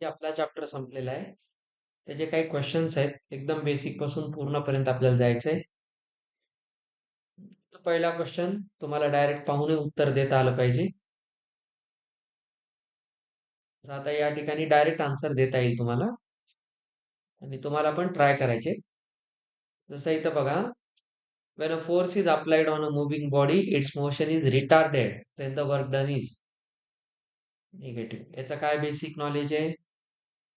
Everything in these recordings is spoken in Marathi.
हे आपला चॅप्टर संपलेला आहे. त्याचे काही क्वेश्चन्स आहेत, एकदम बेसिक पासून पूर्णपर्यंत आपल्याला जायचंय. तर पहिला क्वेश्चन तुम्हाला डायरेक्ट पाहून उत्तर देता आलं पाहिजे. तर आता या ठिकाणी डायरेक्ट आन्सर देता येईल तुम्हाला आणि तुम्हाला पण ट्राय करायचे. जसं इथं बघा, when a force is applied on a moving body, its motion is retarded, then the work done is negative. याचा काय बेसिक नॉलेज आहे?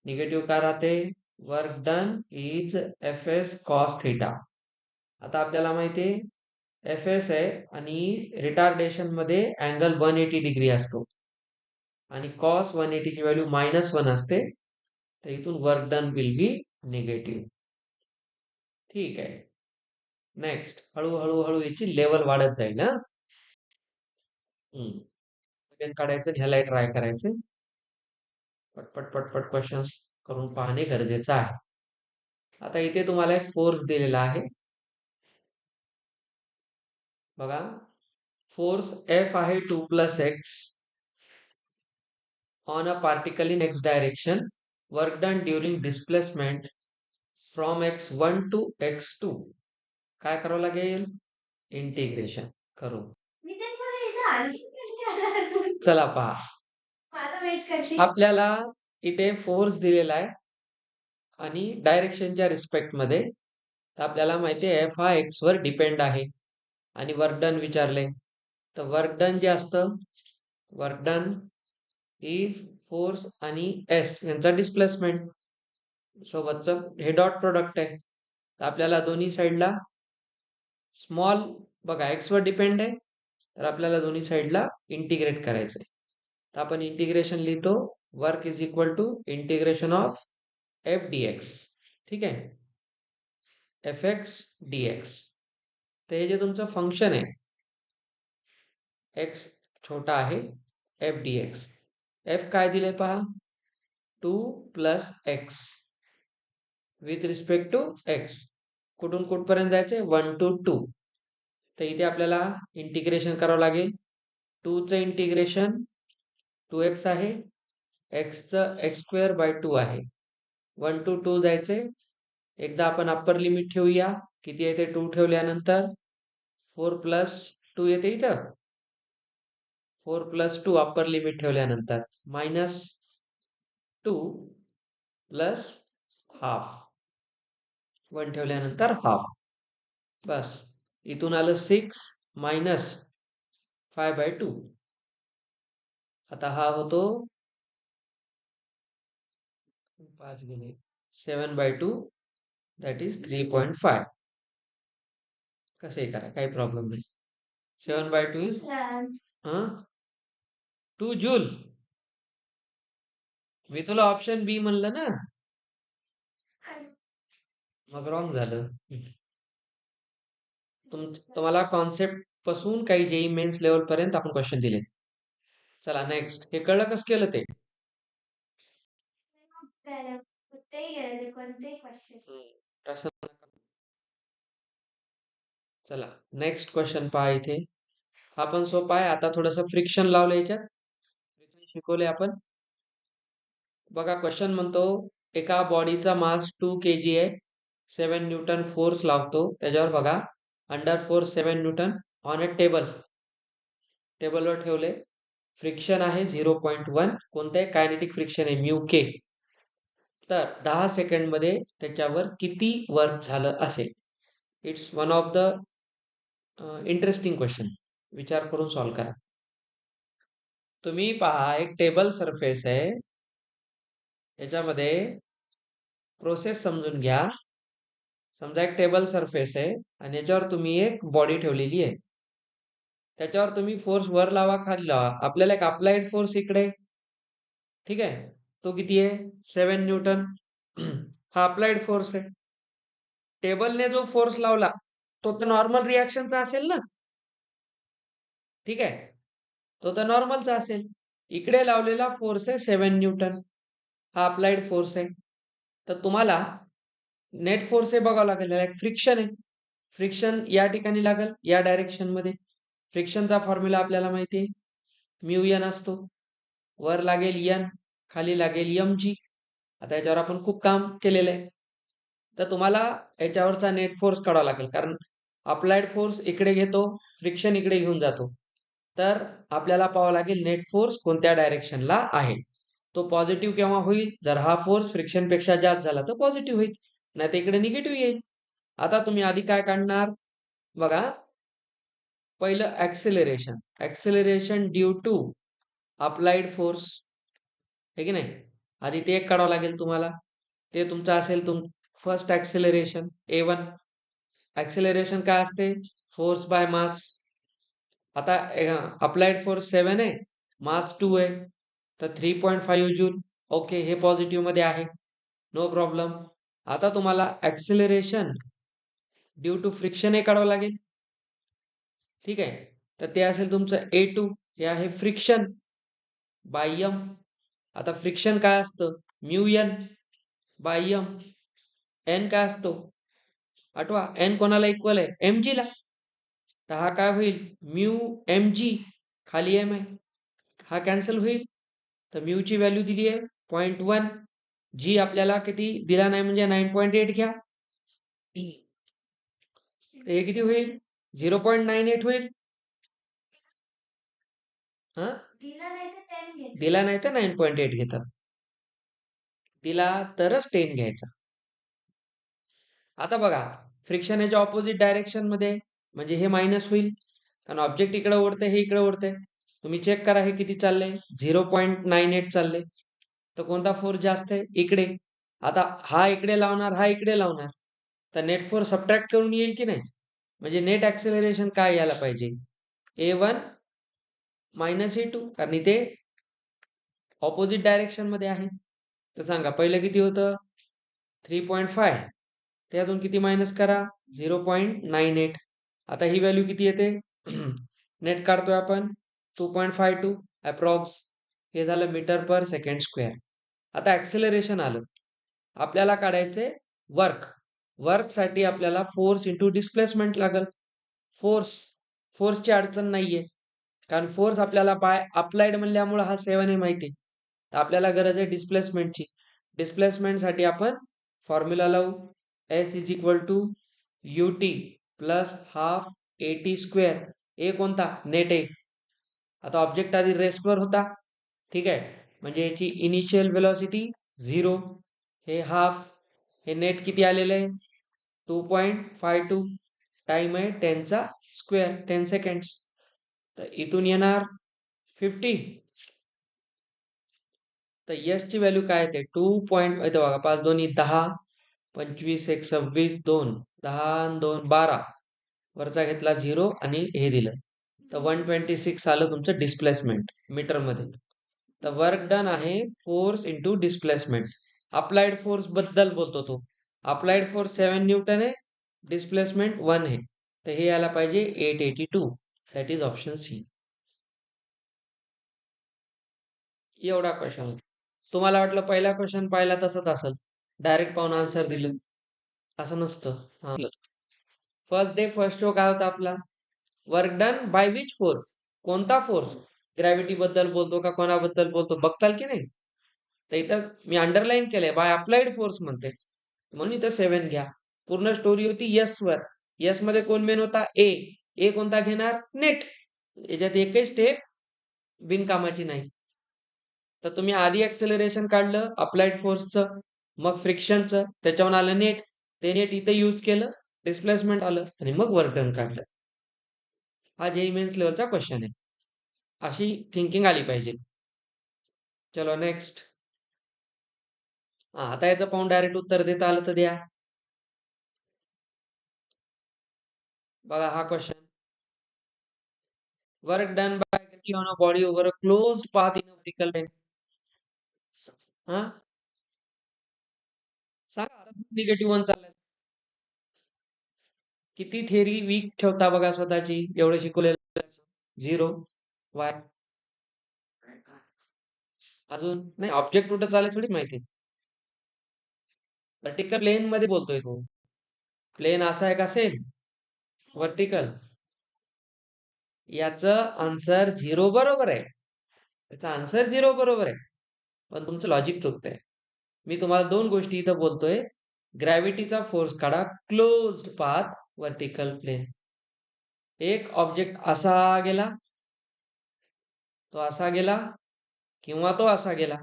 निगेटिव्ह का राहते? Work done is F S cos theta. आता आपल्याला माहिती आहे एफ एस आहे आणि रिटार्डेशन मध्ये अँगल 180 डिग्री असतो आणि कॉस 180 ची व्हॅल्यू -1 असते. तर इथून work done will be negative. ठीक आहे. नेक्स्ट, हळूहळू याची लेवल वाढत जाईल. ना काढायचं, ह्याला ट्राय करायचं. पटपट पटपट क्वेश्चन्स करून पाहणे गरजेचं आहे. आता इथे तुम्हाला एक फोर्स दिलेला आहे बघा. फोर्स एफ आहे 2 + x on a particle in x direction. Work done during displacement from x1 to x2. काय करावं लागेल? इंटिग्रेशन करू. चला पहा, आपल्याला इथे फोर्स दिलेला आहे आणि डायरेक्शनच्या रिस्पेक्ट मध्ये. तर आपल्याला माहिती आहे एफ हा एक्स वर डिपेंड आहे आणि वर्क डन विचारले. तर वर्क डन जे असतं, वर्क डन इज फोर्स आणि एस यांचा डिस्प्लेसमेंट सोबतचं हे डॉट प्रोडक्ट आहे. तर आपल्याला दोन्ही साईडला स्मॉल बघा एक्स वर डिपेंड आहे, तर आपल्याला दोन्ही साईडला इंटिग्रेट करायचंय. तर आपण इंटिग्रेशन लिहितो, work is equal to integration of F D X. ठीक आहे, एफ एक्स डी एक्स. तर हे जे तुमचं फंक्शन आहे एक्स छोटा आहे एफ डी एक्स. एफ काय दिले पहा, 2 + x with respect to X. कुठून कुठपर्यंत जायचंय? 1 to 2. तर इथे आपल्याला इंटिग्रेशन करावं लागेल. 2 चं इंटिग्रेशन 2x आहे, x चं x²/2 आहे. 1 to 2 जायचंय. एकदा आपण अप्पर लिमिट ठेवूया. किती येते 2 ठेवल्यानंतर? 4 + 2 येते इथं. 4 + 2 अप्पर लिमिट ठेवल्यानंतर -2 + हाफ. 1 ठेवल्यानंतर हाफ. बस इथून आलं 6 - 5/2. आता हा होतो 5 गेले 7/2, दॅट इज 3.5. कसे करा, काही प्रॉब्लेम नाही. 7/2 इज 2 जूल. मी तुला ऑप्शन बी म्हणलं ना, मग रॉंग झालं. तुम्हाला कॉन्सेप्ट पासून काही जेई मेन्स लेवल पर्यंत आपण क्वेश्चन दिले. चला नेक्स्ट, हे कळलं कसं केलं ते? तसं चला नेक्स्ट क्वेश्चन पहा. इथे हा पण सोपा आहे. आता थोडस फ्रिक्शन लावलं याच्यात, शिकवले आपण. बघा क्वेश्चन म्हणतो एका बॉडीचा मास 2 kg आहे, 7 न्यूटन फोर्स लावतो त्याच्यावर. बघा, under force 7 Newton on a table. टेबलवर ठेवले. फ्रिक्शन आहे 0.1. कोणते? कायनेटिक फ्रिक्शन आहे म्यू के. तर 10 सेकंड मध्ये त्याच्यावर किती वर्क झालं असेल? It's one of the interesting question. विचार करून सॉल्व्ह करा. तुम्ही पहा, एक टेबल सरफेस आहे, याच्यामध्ये प्रोसेस समजून घ्या. समजा एक टेबल सरफेस आहे आणि याच्यावर तुम्ही एक बॉडी ठेवलेली आहे. त्याच्यावर तुम्ही फोर्स वर लावा खाली लावा, आपल्याला एक अप्लाइड फोर्स इकडे. ठीक आहे, तो किती आहे? 7 न्यूटन. हा अप्लाइड फोर्स आहे. टेबलने जो फोर्स लावला तो तर नॉर्मल रिॲक्शनचा असेल ना. ठीक आहे, तो तर नॉर्मलचा असेल. इकडे लावलेला फोर्स आहे 7 न्यूटन, हा अप्लाइड फोर्स आहे. तर तुम्हाला नेट फोर्स हे बघावं लागेल. एक फ्रिक्शन आहे, फ्रिक्शन या ठिकाणी लागेल या डायरेक्शन मध्ये. फ्रिक्शनचा फॉर्म्युला आपल्याला माहिती आहे, म्यू एन असतो. वर लागेल एन, खाली लागेल mg. आता याच्यावर आपण खूप काम केलेलं आहे. तर तुम्हाला याच्यावरचा नेट फोर्स काढावा लागेल, कारण अप्लाइड फोर्स इकडे घेतो, फ्रिक्शन इकडे घेऊन जातो. तर आपल्याला पाहावं लागेल नेट फोर्स कोणत्या डायरेक्शनला आहे. तो पॉझिटिव्ह केव्हा होईल? जर हा फोर्स फ्रिक्शनपेक्षा जास्त झाला तर पॉझिटिव्ह होईल, नाही तर इकडे निगेटिव्ह येईल. आता तुम्ही आधी काय काढणार बघा. पहिलं acceleration due to applied force, आहे की नाही. आधी ते एक काढावं लागेल तुम्हाला. ते तुमचं असेल फर्स्ट ऍक्सिलरेशन A1. ऍक्सिलरेशन काय असते? Force by mass. आता अप्लाइड फोर्स 7 आहे, मास 2 आहे, तर 3.5 जूल. ओके, हे पॉझिटिव्ह मध्ये आहे, नो प्रॉब्लेम. आता तुम्हाला ऍक्सिलरेशन ड्यू टू फ्रिक्शन हे काढावं लागेल. ठीक आहे, तर ते असेल तुमचं A2. हे आहे फ्रिक्शन बाय एम. आता फ्रिक्शन काय असतं? Mu N by M. N काय असतो आठवा? एन कोणाला इक्वल आहे? एम जी ला. तर हा काय होईल? म्यू एम जी, खाली एम आहे, हा कॅन्सल होईल. तर म्यू ची व्हॅल्यू दिली आहे 0.1. जी आपल्याला किती दिला नाही, म्हणजे 9.8 घ्या. हे किती होईल? 0.98 होईल. हा, दिला नाही तर 9.8 घेतात, दिला तरच 10 घ्यायचा. आता बघा, फ्रिक्शन याच्या ऑपोजिट डायरेक्शन मध्ये, म्हणजे हे मायनस होईल, कारण ऑब्जेक्ट इकडे ओढते, हे इकडे ओढते. तुम्ही चेक करा हे किती चालले, 0.98 चालले. तर कोणता फोर्स जास्त आहे? इकडे. आता हा इकडे लावणार, हा इकडे लावणार, तर नेट फोर्स सबट्रॅक्ट करून येईल की नाही? म्हणजे नेट ऍक्सेलरेशन काय यायला पाहिजे? A1 मायनस A2, कारण इथे ऑपोजिट डायरेक्शन मध्ये आहे. तर सांगा पहिलं किती होतं? 3.5. त्यातून किती मायनस करा? 0.98. आता ही व्हॅल्यू किती येते? नेट काढतोय आपण 2.52 अप्रॉक्स. हे झालं मीटर पर सेकंड स्क्वेअर. आता ऍक्सेलरेशन आलं, आपल्याला काढायचे वर्क. वर्कसाठी आपल्याला फोर्स इंटू डिस्प्लेसमेंट लागल. फोर्सची अडचण नाहीये, कारण फोर्स आपल्याला बाय अप्लाइड म्हणल्यामुळे हा 7 आहे माहिती. तर आपल्याला गरज आहे डिस्प्लेसमेंटची. डिस्प्लेसमेंटसाठी आपण फॉर्म्युला लावू. S is equal to UT plus half AT square. A कोणता? Net A. आता ऑब्जेक्ट आधी रेस्टवर होता, ठीक आहे, म्हणजे याची इनिशियल वेलॉसिटी 0. हे हाफ, हे नेट किती आलेलं आहे? 2.52. टाइम आहे 10चा स्क्वेअर, 10 सेकंड्स. तर इथून येणार 50. तर यस ची व्हॅल्यू काय येते? 2 पॉईंट, इथं बघा, 5 दोन्ही 10, 25 1 26, 2 10 आणि 2 12, वरचा घेतला 0 आणि हे दिलं, तर 126 आलं तुमचं डिस्प्लेसमेंट मीटर मध्ये. तर वर्क डन आहे force into displacement. Applied force बद्दल बोलतो तो. अप्लाइड फोर्स 7 न्यूटन आहे, डिस्प्लेसमेंट 1 आहे, तर हे यायला पाहिजे 882. That is option C. एवढा क्वेश्चन. तुम्हाला वाटलं पहिला क्वेश्चन पाहिला तसंच असेल, डायरेक्ट पाहून आन्सर दिलं, असं नसतं. फर्स्ट डे फर्स्ट शो काय होता आपला? Work done by which force? कोणता फोर्स? ग्रॅव्हिटी बद्दल बोलतो का कोणाबद्दल बोलतो बघताल की नाही? तर इथं मी अंडरलाईन केलंय बाय अप्लाइड फोर्स म्हणते, म्हणून इथं 7 घ्या. पूर्ण स्टोरी होती यस वर. यस मध्ये कोण मेन होता? ए कोणता घेणार? नेट. याच्यात एकही स्टेप बिनकामाची नाही. तर तुम्ही आधी ऍक्सेलरेशन काढलं अप्लाइड फोर्सचं, मग फ्रिक्शनचं, त्याच्यावर आलं नेट. ते नेट इथे यूज केलं, डिस्प्लेसमेंट आलं, आणि मग वर्क डन काढलं. हा जेई मेन्स लेवलचा क्वेश्चन आहे. अशी थिंकिंग आली पाहिजे. चलो नेक्स्ट. आता याचं पाहून डायरेक्ट उत्तर देता आलं तर द्या. बघा हा question. Work done by gravity on a body over a closed path in a vertical line. हा, सांगा आता. निगेटिव्ह 1 चाललाय. किती थेरी वीक ठेवता बघा स्वतःची, एवढं शिकवलेलं. 0. वाय अजून नाही, ऑब्जेक्ट कुठं चालेल थोडी माहिती. वर्टिकल प्लेन मध्ये बोलतोय तो. प्लेन असा एक असेल वर्टिकल, याचं आन्सर 0 बरोबर आहे. याचा आन्सर 0 बरोबर आहे, पण तुमचं लॉजिक चुकतंय. मी तुम्हाला दोन गोष्टी इथं बोलतोय. ग्रॅव्हिटीचा फोर्स काढा, क्लोज्ड पाथ, व्हर्टिकल प्लेन. एक ऑब्जेक्ट असा गेला, तो असा गेला किंवा तो असा गेला.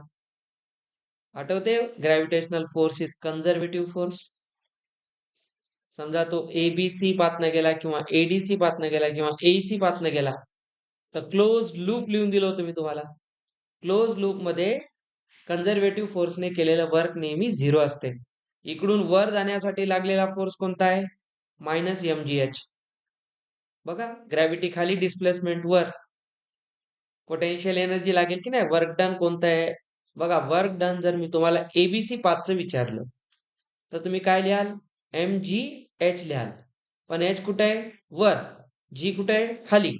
आठवते? Gravitational force is conservative force. समजा तो ABC पाथनं गेला किंवा ADC पाथनं गेला किंवा AEC पाथनं गेला, तर क्लोज लूप लिहून दिलं होतं मी तुम्हाला. क्लोज लूप मध्ये कन्झर्वेटिव्ह फोर्सने केलेलं वर्क नेहमी 0 असते. इकडून वर जाण्यासाठी लागलेला फोर्स कोणता आहे? -mgh. बघा, ग्रॅव्हिटी खाली, डिस्प्लेसमेंट वर. पोटेन्शियल एनर्जी लागेल की नाही? वर्क डन कोणतं आहे? बघा, वर्क डन जर मी तुम्हाला ABC पाथचं विचारलं, तर तुम्ही काय लिहाल? mgh लिहाल. पण h कुठे आहे? वर. g कुठे आहे? खाली.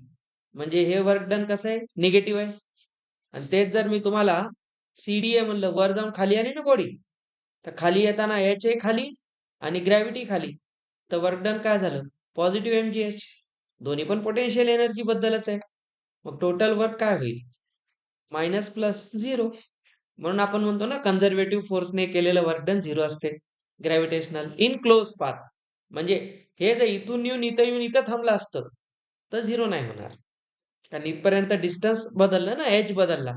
म्हणजे हे वर्क डन कसं आहे? निगेटिव्ह आहे. आणि तेच जर मी तुम्हाला CDA म्हणलं, वर जाऊन खाली आली ना बॉडी, तर खाली येताना h आहे खाली आणि ग्रॅव्हिटी खाली, तर वर्क डन काय झालं? Positive mgh. दोन्ही पण पोटेन्शियल एनर्जी बद्दलच आहे. मग टोटल वर्क काय होईल? Minus plus 0. म्हणून आपण म्हणतो ना, कन्झर्वेटिव्ह फोर्सने केलेलं वर्क डन 0 असते. Gravitational in close path. म्हणजे हे जर इथून येऊन इथं थांबलं असतं, तर 0 नाही होणार. कारण इथपर्यंत डिस्टन्स बदललं ना, एज बदलला.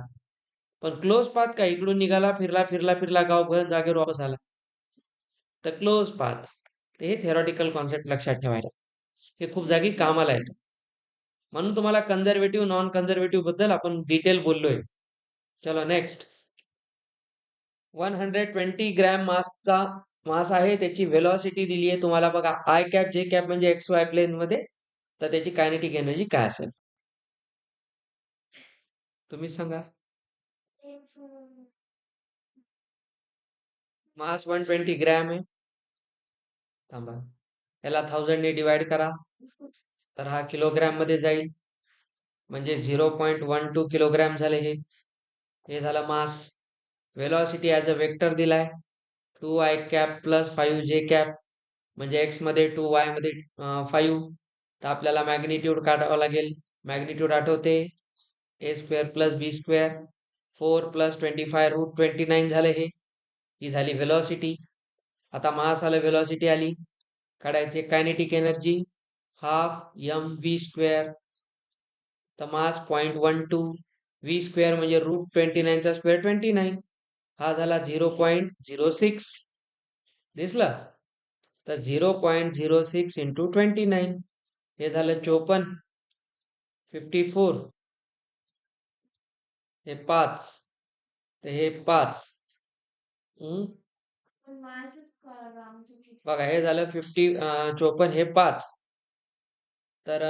पण क्लोज पाथ काय? इकडून निघाला, फिरला गावभर, जागेवर वापस आला. तर क्लोज पाथ. ते हे थेरॉटिकल कॉन्सेप्ट लक्षात ठेवायचा. हे खूप जागी कामाला येतं. म्हणून तुम्हाला कन्झर्वेटिव्ह, नॉन कन्झर्वेटिव्ह बद्दल आपण डिटेल बोललोय. चलो नेक्स्ट. 120 ग्रॅम मास आहे, त्याची व्हेलॉसिटी दिली आहे तुम्हाला. बघा, आय कॅप जे कॅप म्हणजे XY प्लेन मध्ये, तर त्याची कायनेटिक एनर्जी काय असेल? तुम्ही सांगा. मास 120 ग्रॅम आहे. थांबा, याला 1000 ने डिवाइड करा, तर हा किलोग्रॅम मध्ये जाईल. म्हणजे 0.12 किलोग्रॅम झाले. हे झालं मास. व्हेलॉसिटी ॲज अ वेक्टर दिलाय, 2i cap plus 5j cap. म्हणजे एक्स मध्ये 2, वाय मध्ये 5. तर आपल्याला मॅग्निट्यूड काढावं लागेल. मॅग्निट्यूड आठवते, a² plus b². 4 plus 25 route 29 झालं. ही झाली व्हेलॉसिटी. आता मास आलं, व्हेलॉसिटी आली. काढायचे कायनेटिक एनर्जी, हाफ mv². तर मास 0.12, v² म्हणजे रूट 29 चा स्क्वेअर 29. हा झाला 0.06. दिसलं? तर 0.06 इंटू 29, हे झालं 54. 54, हे 5, तर हे 5. बघा, हे झालं 54, हे 5. तर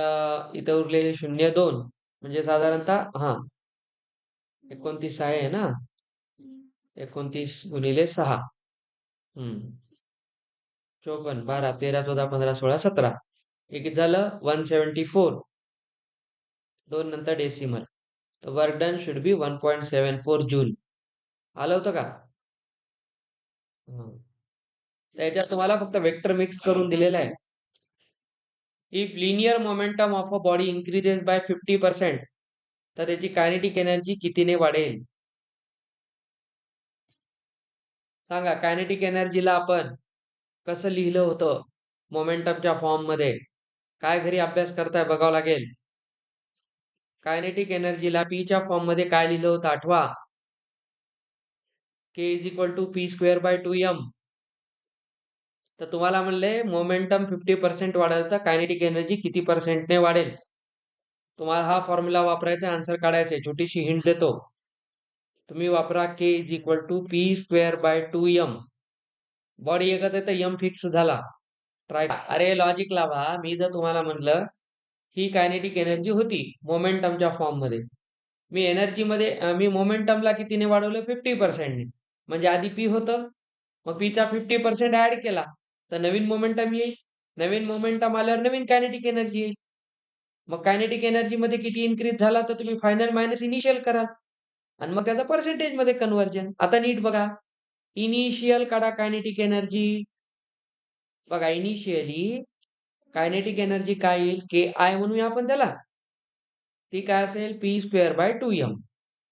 इथं उरले 0, 2. म्हणजे साधारणतः 29 आहे ना. 29 गुणिले 6. 54, 12, 13, 14, 15, 16, 17. हे किती झालं? 174. 2 नंतर डेसिमल. तर work done should be 1.74 joule. आलं होतं का? त्याच्यात तुम्हाला फक्त वेक्टर मिक्स करून दिलेला आहे. If linear momentum of a body increases by 50%, तर त्याची कायनेटिक एनर्जी कितीने वाढेल? सांगा. कायनेटिक एनर्जीला आपण कसं लिहिलं होतं मोमेंटमच्या फॉर्म मध्ये? काय घरी अभ्यास करताय बघावं लागेल. कायनेटिक एनर्जीला पीच्या फॉर्म मध्ये काय लिहिलं होतं आठवा? k is equal to p²/2m. तर तुम्हाला म्हणले मोमेंटम 50% वाढेल, तर कायनेटिक एनर्जी किती पर्सेंटने वाढेल? तुम्हाला हा फॉर्म्युला वापरायचा, आन्सर काढायचे. छोटीशी हिंट देतो, तुम्ही वापरा k is equal to p²/2m. Body एकच आहे तर m फिक्स झाला. ट्राय. अरे लॉजिक लावा. मी जर तुम्हाला म्हणलं ही कायनेटिक एनर्जी होती मोमेंटमच्या फॉर्म मध्ये, मी एनर्जी मध्ये मी मोमेंटमला कितीने वाढवलं? 50%ने. म्हणजे आधी p होतं, मग p चा 50% ऍड केला, तर नवीन मोमेंटम येईल. नवीन मोमेंटम आल्यावर नवीन कायनेटिक एनर्जी येईल. मग कायनेटिक एनर्जी मध्ये किती इन्क्रीज झाला, तर तुम्ही फायनल मायनस इनिशियल करा आणि मग त्याचा पर्सेंटेज मध्ये कन्व्हर्जन. आता नीट बघा, इनिशियल काढा कायनेटिक एनर्जी. बघा, इनिशियली कायनेटिक एनर्जी काय येईल? के आय म्हणूया आपण त्याला. ती काय असेल? p²/2m.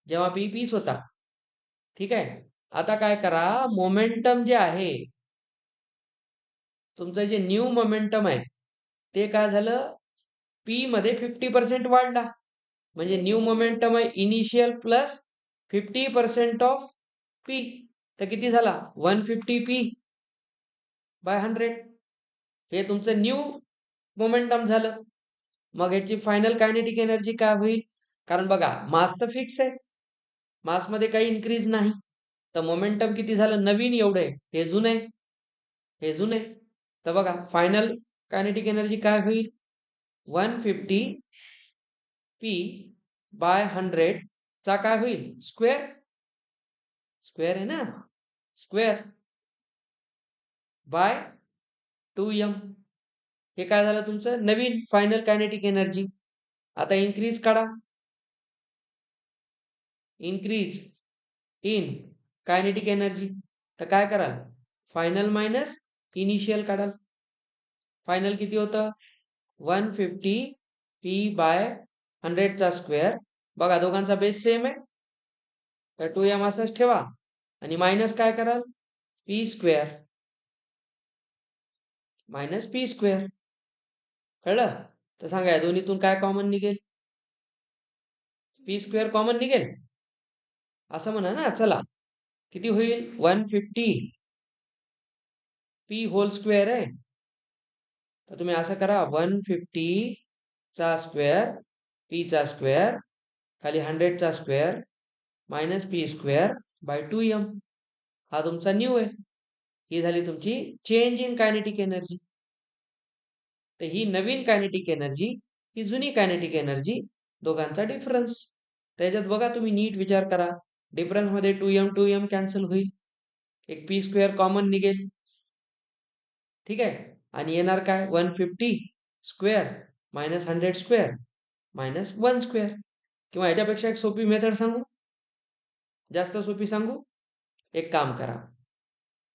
जेव्हा p 20 होता, ठीक आहे. आता काय करा, मोमेंटम जे आहे, तुमचं जे न्यू मोमेंटम आहे, ते काय झालं, पी मध्ये 50% वाढला. म्हणजे न्यू मोमेंटम आहे इनिशियल प्लस 50% ऑफ पी. तर किती झाला, 150 पी बाय 100. हे तुमचं न्यू मोमेंटम झालं. मग याची फायनल कायनेटिक एनर्जी काय होईल, कारण बघा मास तर फिक्स आहे, मासमध्ये काही इन्क्रीज नाही, तर मोमेंटम किती झालं, नवीन एवढं आहे, हे जुनं आहे, हे जुनं आहे. तर बघा फायनल कायनेटिक एनर्जी काय होईल, 150 पी बाय 100 चा काय होईल, स्क्वेअर, स्क्वेअर आहे ना, स्क्वेअर बाय 2m. हे काय झालं तुमचं नवीन फायनल कायनेटिक एनर्जी. आता इन्क्रीज काढा, इन्क्रीज इन कायनेटिक एनर्जी. तर काय कराल, फायनल मायनस इनिशियल काढाल. फायनल किती होतं, 150 पी बाय 100 चा स्क्वेअर. बघा दोघांचा बेस सेम आहे, तर 2m असंच ठेवा आणि मायनस काय कराल, P square minus P square. कळलं, तर सांगा या दोन्हीतून काय कॉमन निघेल, पी स्क्वेअर कॉमन निघेल, असं म्हणा ना. चला किती होईल, 150 पी होल स्क्वेअर आहे, तर तुम्ही असं करा, 150 चा स्क्वेअर पी चा स्क्वेअर खाली 100 चा square minus P square by 2m. हा तुमचा न्यू आहे. ही झाली तुमची चेंज इन कायनेटिक एनर्जी. तर ही नवीन कायनेटिक एनर्जी, ही जुनी कायनेटिक एनर्जी, दोघांचा डिफरन्स. त्याच्यात बघा तुम्ही नीट विचार करा, डिफरन्स मध्ये 2m कॅन्सल होईल, एक पी स्क्वेअर कॉमन निघेल, ठीक आहे, आणि येणार काय, 150 square minus 100 square minus 1 square. किंवा याच्यापेक्षा एक सोपी मेथड सांगू, जास्त सोपी सांगू, एक काम करा,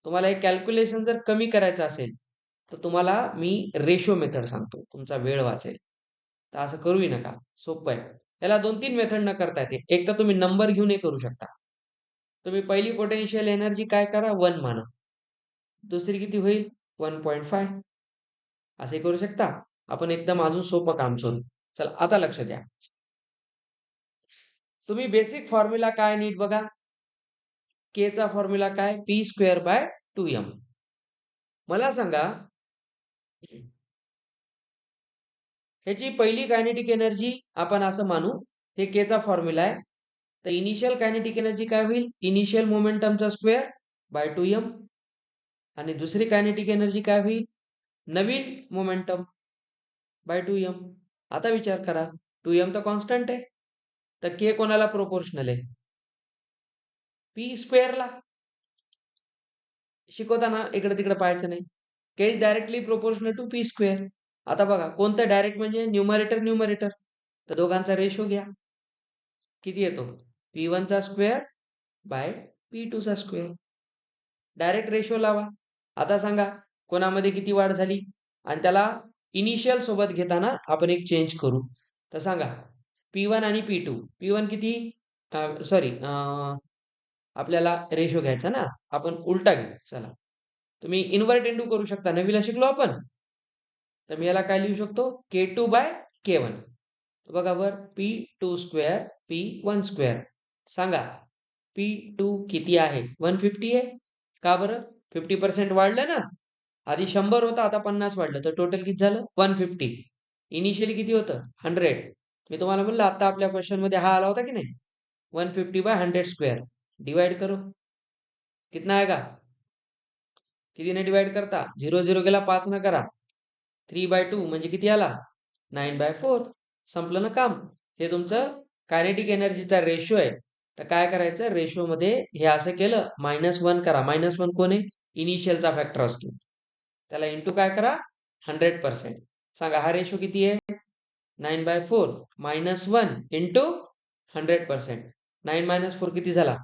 तुम्हाला एक कॅल्क्युलेशन जर कमी करायचं असेल, तर तुम्हाला मी रेशो मेथड सांगतो, तुमचा वेळ वाचेल. तर असं करूही नका, सोपं आहे. याला 2-3 मेथड न करता येते. एक तर तुम्ही नंबर घेऊनही करू शकता. तुम्ही पहिली पोटेन्शियल एनर्जी काय करा, 1 माना, दुसरी किती होईल, 1.5, असे करू शकता. आपण एकदम अजून सोपं काम शोधू. चला आता लक्ष द्या, तुम्ही बेसिक फॉर्म्युला काय नीट बघा, के चा फॉर्म्युला काय, पी स्क्वेअर बाय 2m. मला सांगा, ह्याची पहिली कायनेटिक एनर्जी आपण असं मानू, हे के चा फॉर्म्युला आहे, तर इनिशियल कायनेटिक एनर्जी काय होईल, इनिशियल मोमेंटमचा स्क्वेअर बाय 2m. आणि दुसरी कायनेटिक एनर्जी काय होईल, नवीन मोमेंटम बाय 2m. आता विचार करा, 2m तर कॉन्स्टंट आहे, तर के कोणाला प्रोपोर्शनल आहे, पी स्क्वेअरला. शिकवताना इकडे तिकडे पाहायचं नाही, K is directly proportional to P square. आता बघा कोणतं डायरेक्ट, म्हणजे न्यूमरेटर न्यूमरेटर, तर दोघांचा रेशो घ्या, किती येतो, P1 चा स्क्वेअर बाय P2 चा स्क्वेअर. डायरेक्ट रेशो लावा. आता सांगा कोणामध्ये किती वाढ झाली, आणि त्याला इनिशियल सोबत घेताना आपण एक चेंज करू. तर सांगा P1 आणि P2, P1 किती, सॉरी, आपल्याला रेशो घ्यायचा ना, आपण उलटा घेऊ. चला तुम्ही इन्व्हर्ट इंटू करू शकता, नवीला शिकलो आपण. तर मी याला काय लिहू शकतो, K2 बाय K1. बघा वर, P2 स्क्वेअर P1 स्क्वेअर. सांगा P2 किती आहे, 150 आहे. का बरं, 50% वाढलं ना, आधी 100 होता, आता 50 वाढलं, तर टोटल किती झालं, 150. इनिशियली किती होतं, 100. मी तुम्हाला म्हणलं आता आपल्या क्वेश्चन मध्ये हा आला होता की नाही, 150 बाय 100 स्क्वेअर. डिवाइड करो, कितना आएगा, कितीने डिवाइड करता, 0 0 गेला, 5 न करा, 3/2 म्हणजे किती आला, 9/4. संपलं ना काम. हे तुमचं कायनेटिक एनर्जीचा रेशो आहे. तर काय करायचं, रेशो मध्ये हे असं केलं, -1 करा. -1 कोण आहे, इनिशियलचा फॅक्टर असतो, त्याला इंटू काय करा, 100%. सांगा हा रेशो किती आहे, 9/4 -1 इंटू 100%. 9 - 4 किती झाला,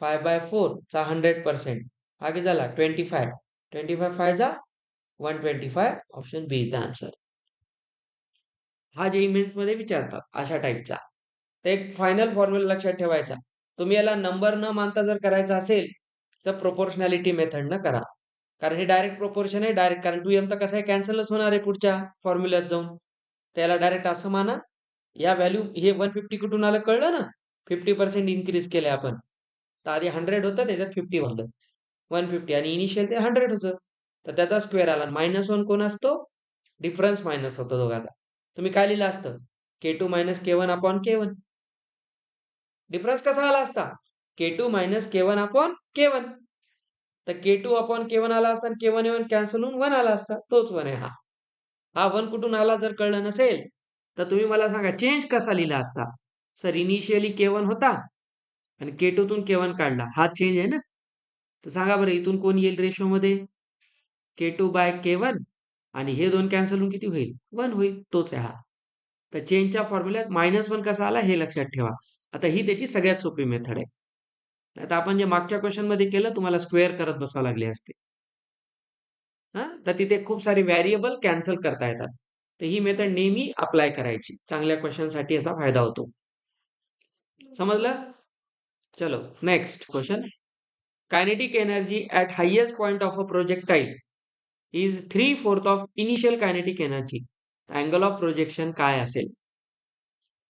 5/4 चा 100%, आगे झाला 25. 25 5 जा 125. Option B is the answer. हा जे इमेल्स मध्ये विचारतात अशा टाईपचा. तर एक फायनल फॉर्म्युला लक्षात ठेवायचा, तुम्ही याला नंबर न मानता जर करायचं असेल, तर प्रोपोर्शनॅलिटी मेथडनं करा. कारण हे डायरेक्ट प्रोपोर्शन आहे डायरेक्ट कारण 2m तर कसं आहे कॅन्सलच होणार आहे पुढच्या फॉर्म्युल्यात जाऊन. त्याला डायरेक्ट असं माना, या व्हॅल्यू हे 150 कुठून आलं कळलं ना? 50% इन्क्रीज केलंय आपण. तर आधी 100 होतं त्याच्यात 50 वाढलं. 150 आणि इनिशियल ते 100 होतं. तर त्याचा स्क्वेअर आला. -1 कोण असतो? डिफरन्स मायनस होतो दोघांचा. तुम्ही काय लिहिलं असतं? K2 - K1 upon K1. Difference कसा आला असता? K2 - K1 upon K1. तर K2 अपॉन K1 आला असता आणि K1 A1 कॅन्सल होऊन 1 आला असता. तोच 1 आहे हा. हा 1 कुठून आला जर कळलं नसेल, तर तुम्ही मला सांगा चेंज कसा लिहिला असता? सर इनिशियली K1 होता आणि K2 तून K1 काढला. हा चेंज आहे ना? तर सांगा बरं इथून कोण येईल रेशोमध्ये? K2 बाय K1 आणि हे 2 कॅन्सल होऊन किती होईल? 1 होईल. तोच आहे हा. तर चेंजच्या फॉर्म्युल्यात -1 कसा आला हे लक्षात ठेवा. आता ही त्याची सगळ्यात सोपी मेथड आहे. नाहीतर आपण जे मागच्या क्वेश्चनमध्ये केलं तुम्हाला स्क्वेअर करत बसावं लागले असते. हां, तर तिथे खूप सारे व्हेरिएबल कॅन्सल करता येतात. तर ही मेथड नेहमी अप्लाय करायची. चांगल्या क्वेश्चनसाठी याचा फायदा होतो. समजलं? चलो next question. Kinetic energy at highest point of a projectile is 3/4 of initial kinetic energy. Angle of projection काय असेल?